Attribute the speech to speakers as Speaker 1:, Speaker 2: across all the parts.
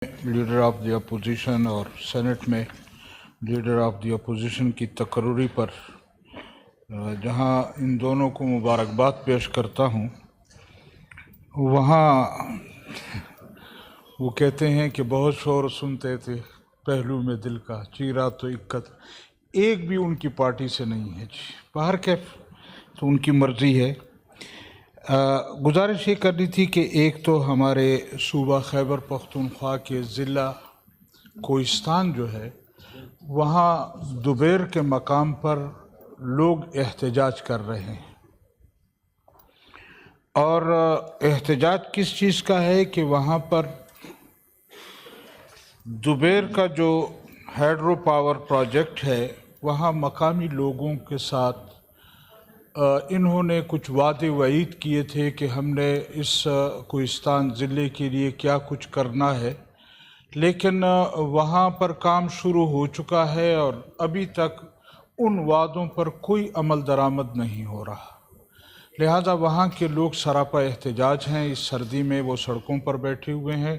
Speaker 1: Leader of the opposition اور Saint میں leader of the opposition کی تقرری پر جہاں ان دونوں کو مبارکباد پیش کرتا ہوں، وہاں وہ کہتے ہیں کہ بہت شور سنتے تھے پہلو میں دل کا چیرا تو اکت، ایک بھی ان کی پارٹی سے نہیں ہے جی، باہر کیف تو ان کی مرضی ہے۔ گزارش یہ کرنی تھی کہ ایک تو ہمارے صوبہ خیبر پختونخوا کے ضلع کوہستان جو ہے، وہاں دوبیر کے مقام پر لوگ احتجاج کر رہے ہیں، اور احتجاج کس چیز کا ہے کہ وہاں پر دوبیر کا جو ہائیڈرو پاور پروجیکٹ ہے، وہاں مقامی لوگوں کے ساتھ انہوں نے کچھ وعدے وعید کیے تھے کہ ہم نے اس کوہستان ضلع کے لیے کیا کچھ کرنا ہے، لیکن وہاں پر کام شروع ہو چکا ہے اور ابھی تک ان وعدوں پر کوئی عمل درآمد نہیں ہو رہا، لہذا وہاں کے لوگ سراپا احتجاج ہیں۔ اس سردی میں وہ سڑکوں پر بیٹھے ہوئے ہیں۔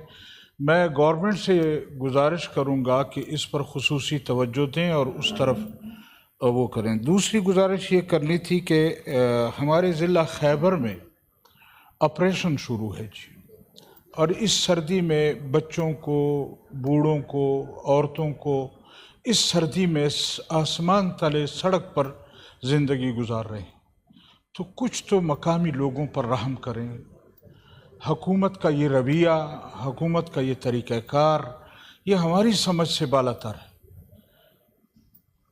Speaker 1: میں گورنمنٹ سے گزارش کروں گا کہ اس پر خصوصی توجہ دیں اور اس طرف وہ کریں۔ دوسری گزارش یہ کرنی تھی کہ ہمارے ضلع خیبر میں آپریشن شروع ہے جی، اور اس سردی میں بچوں کو، بوڑھوں کو، عورتوں کو اس سردی میں آسمان تلے سڑک پر زندگی گزار رہے ہیں، تو کچھ تو مقامی لوگوں پر رحم کریں۔ حکومت کا یہ رویہ، حکومت کا یہ طریقہ کار، یہ ہماری سمجھ سے بالاتر ہے۔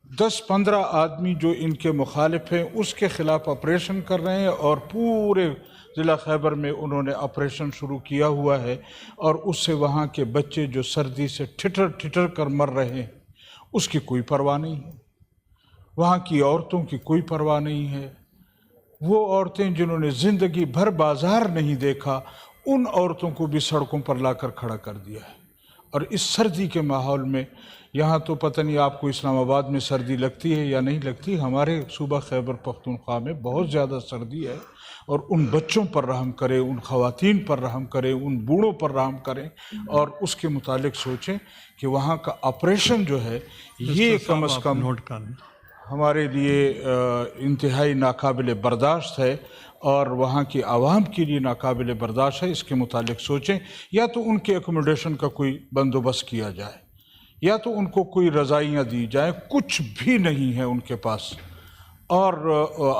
Speaker 1: 10-15 آدمی جو ان کے مخالف ہیں اس کے خلاف آپریشن کر رہے ہیں، اور پورے ضلع خیبر میں انہوں نے آپریشن شروع کیا ہوا ہے، اور اس سے وہاں کے بچے جو سردی سے ٹھٹر ٹھٹر کر مر رہے ہیں اس کی کوئی پرواہ نہیں ہے، وہاں کی عورتوں کی کوئی پرواہ نہیں ہے۔ وہ عورتیں جنہوں نے زندگی بھر بازار نہیں دیکھا، ان عورتوں کو بھی سڑکوں پر لا کر کھڑا کر دیا ہے۔ اور اس سردی کے ماحول میں، یہاں تو پتہ نہیں آپ کو اسلام آباد میں سردی لگتی ہے یا نہیں لگتی، ہمارے صوبہ خیبر پختونخوا میں بہت زیادہ سردی ہے، اور ان بچوں پر رحم کریں، ان خواتین پر رحم کریں، ان بوڑھوں پر رحم کریں، اور اس کے متعلق سوچیں کہ وہاں کا آپریشن جو ہے یہ کم از کم ہمارے لیے انتہائی ناقابل برداشت ہے، اور وہاں کی عوام کے لیے ناقابل برداشت ہے۔ اس کے متعلق سوچیں، یا تو ان کے ایکوموڈیشن کا کوئی بندوبست کیا جائے، یا تو ان کو کوئی رضائیاں دی جائیں، کچھ بھی نہیں ہے ان کے پاس، اور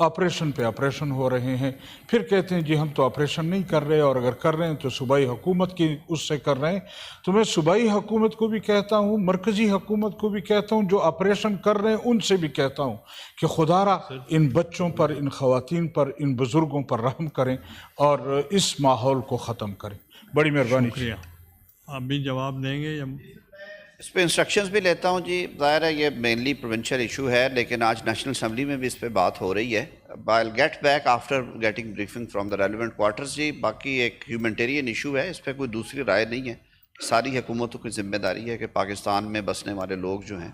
Speaker 1: آپریشن پہ آپریشن ہو رہے ہیں۔ پھر کہتے ہیں جی ہم تو آپریشن نہیں کر رہے، اور اگر کر رہے ہیں تو صوبائی حکومت کی اس سے کر رہے ہیں۔ تو میں صوبائی حکومت کو بھی کہتا ہوں، مرکزی حکومت کو بھی کہتا ہوں، جو آپریشن کر رہے ہیں ان سے بھی کہتا ہوں کہ خدا را ان بچوں پر، ان خواتین پر، ان بزرگوں پر رحم کریں اور اس ماحول کو ختم کریں۔ بڑی مہربانی۔
Speaker 2: شکریہ۔ آپ بھی جواب دیں گے یا
Speaker 3: اس پہ انسٹرکشنز بھی لیتا ہوں جی؟ ظاہر ہے یہ مینلی پروونشل ایشو ہے، لیکن آج نیشنل اسمبلی میں بھی اس پہ بات ہو رہی ہے۔ I'll get back after getting briefing from the relevant quarters جی۔ باقی ایک ہیومنٹیرین ایشو ہے، اس پہ کوئی دوسری رائے نہیں ہے۔ ساری حکومتوں کی ذمہ داری ہے کہ پاکستان میں بسنے والے لوگ جو ہیں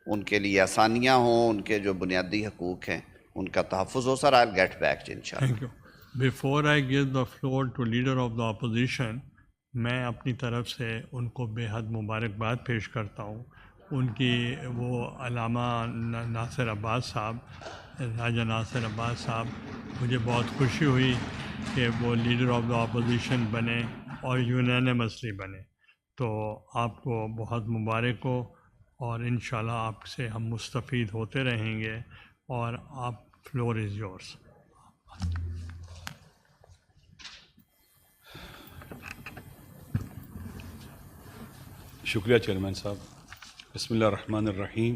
Speaker 3: ان کے لیے آسانیاں ہوں، ان کے جو بنیادی حقوق ہیں ان کا تحفظ ہو۔ سر I'll get back جی انشاءاللہ۔
Speaker 2: Thank you. Before I give the floor to leader of the opposition, میں اپنی طرف سے ان کو بے حد مبارکباد پیش کرتا ہوں۔ ان کی وہ علامہ ناصر عباس صاحب، راجہ ناصر عباس صاحب، مجھے بہت خوشی ہوئی کہ وہ لیڈر آف دا اپوزیشن بنے اور یونینمسلی بنے، تو آپ کو بہت مبارک ہو، اور انشاءاللہ آپ سے ہم مستفید ہوتے رہیں گے، اور آپ فلور از یورس۔
Speaker 4: شکریہ چیئرمین صاحب۔ بسم اللہ الرحمن الرحیم۔